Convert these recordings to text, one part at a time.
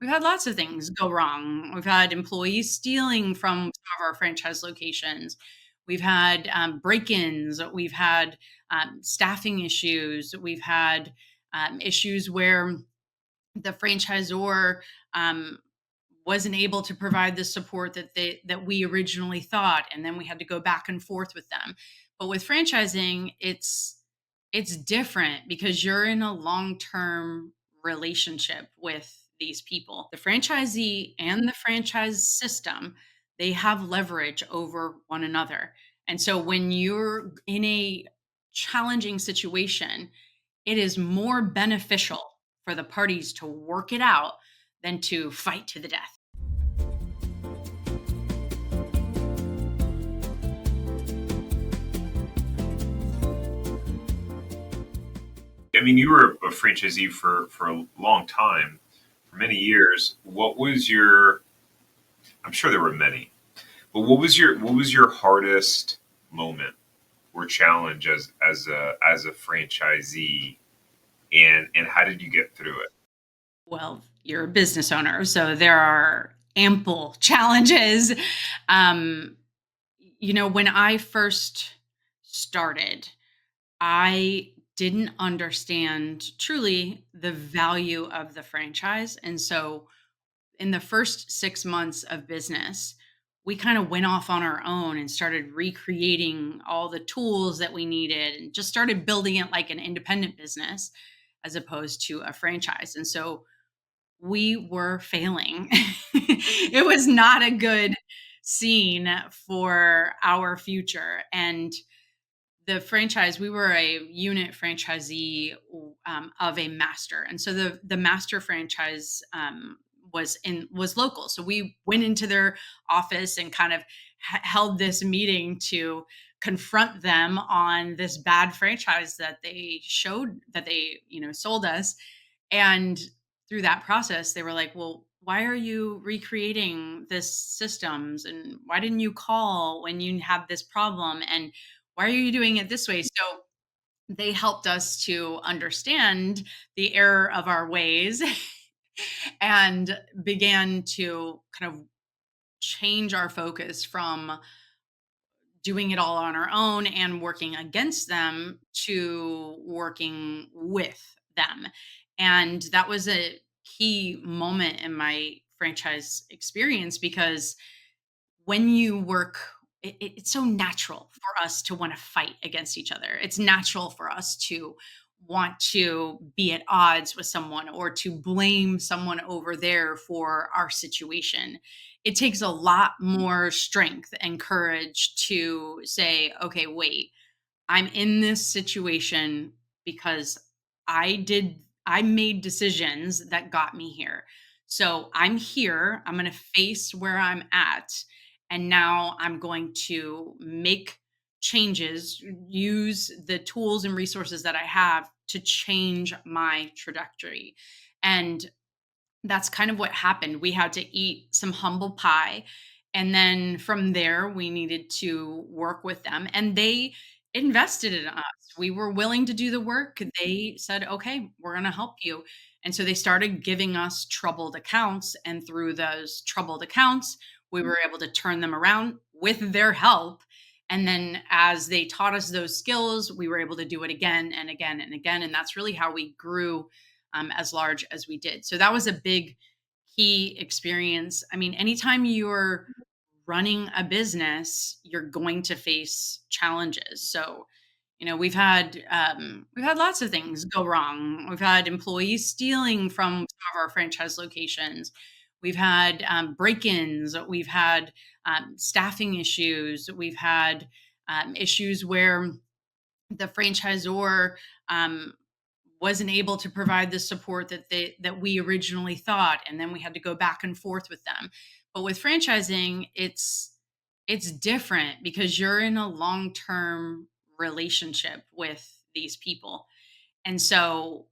We've had lots of things go wrong. We've had employees stealing from some of our franchise locations. We've had break-ins. We've had staffing issues. We've had issues where the franchisor um, wasn't able to provide the support that we originally thought, and then we had to go back and forth with them. But with franchising, it's different because you're in a long-term relationship with these people. The franchisee and the franchise system, they have leverage over one another. And so when you're in a challenging situation, it is more beneficial for the parties to work it out than to fight to the death. I mean, you were a franchisee for a long time, for many years. What was your? I'm sure there were many, but what was your hardest moment or challenge as a franchisee, and how did you get through it? Well, you're a business owner, so there are ample challenges. Um, when I first started, I didn't understand truly the value of the franchise. And so in the first 6 months of business, we kind of went off on our own and started recreating all the tools that we needed and just started building it like an independent business as opposed to a franchise. And so we were failing. It was not a good scene for our future. And we were a unit franchisee of a master, and so the master franchise was local. So we went into their office and kind of held this meeting to confront them on this bad franchise that they sold us. And through that process, they were like, "Well, why are you recreating this systems? And why didn't you call when you had this problem? And why are you doing it this way?" So they helped us to understand the error of our ways and began to kind of change our focus from doing it all on our own and working against them to working with them. And that was a key moment in my franchise experience because when you work, it's so natural for us to want to fight against each other. It's natural for us to want to be at odds with someone or to blame someone over there for our situation. It takes a lot more strength and courage to say, okay, wait, I'm in this situation because I made decisions that got me here. So I'm here, I'm going to face where I'm at, and now I'm going to make changes, use the tools and resources that I have to change my trajectory. And that's kind of what happened. We had to eat some humble pie. And then from there, we needed to work with them. And they invested in us. We were willing to do the work. They said, okay, we're going to help you. And so they started giving us troubled accounts. And through those troubled accounts, we were able to turn them around with their help. And then as they taught us those skills, we were able to do it again and again and again. And that's really how we grew as large as we did. So that was a big key experience. I mean, anytime you're running a business, you're going to face challenges. So, we've had lots of things go wrong. We've had employees stealing from some of our franchise locations. We've had break-ins. We've had staffing issues. We've had issues where the franchisor um, wasn't able to provide the support that we originally thought, and then we had to go back and forth with them. But with franchising, it's different because you're in a long-term relationship with these people. And so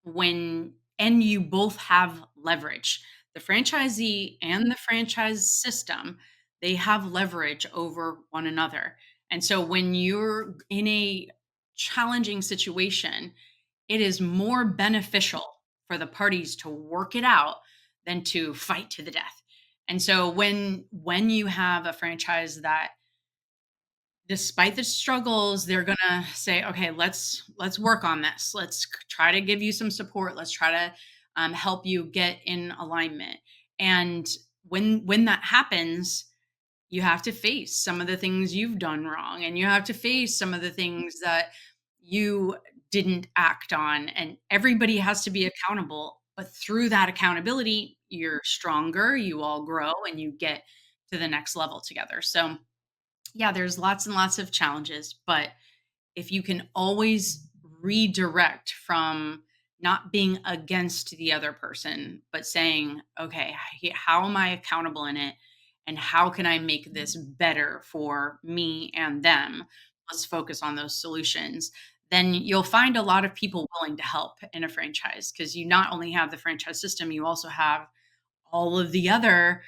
and you both have leverage. The franchisee and the franchise system, they have leverage over one another. And so when you're in a challenging situation, it is more beneficial for the parties to work it out than to fight to the death. And so when you have a franchise that, despite the struggles, they're gonna say, okay, let's work on this. Try to give you some support. Let's try to help you get in alignment. And when that happens, you have to face some of the things you've done wrong, and you have to face some of the things that you didn't act on, and everybody has to be accountable. But through that accountability, you're stronger, you all grow, and you get to the next level together. So yeah, there's lots and lots of challenges, but if you can always redirect from not being against the other person, but saying, okay, how am I accountable in it? And how can I make this better for me and them? Let's focus on those solutions. Then you'll find a lot of people willing to help in a franchise, because you not only have the franchise system, you also have all of the other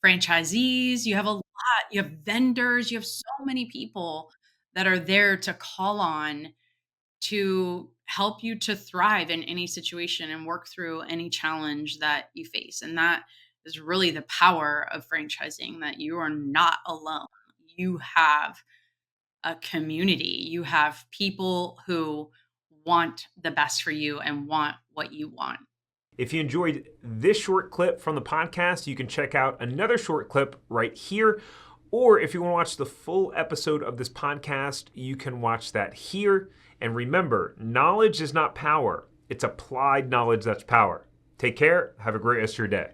franchisees, you have a lot, you have vendors, you have so many people that are there to call on to help you to thrive in any situation and work through any challenge that you face. And that is really the power of franchising, that you are not alone. You have a community, you have people who want the best for you and want what you want. If you enjoyed this short clip from the podcast, you can check out another short clip right here. Or if you want to watch the full episode of this podcast, you can watch that here. And remember, knowledge is not power. It's applied knowledge that's power. Take care. Have a great rest of your day.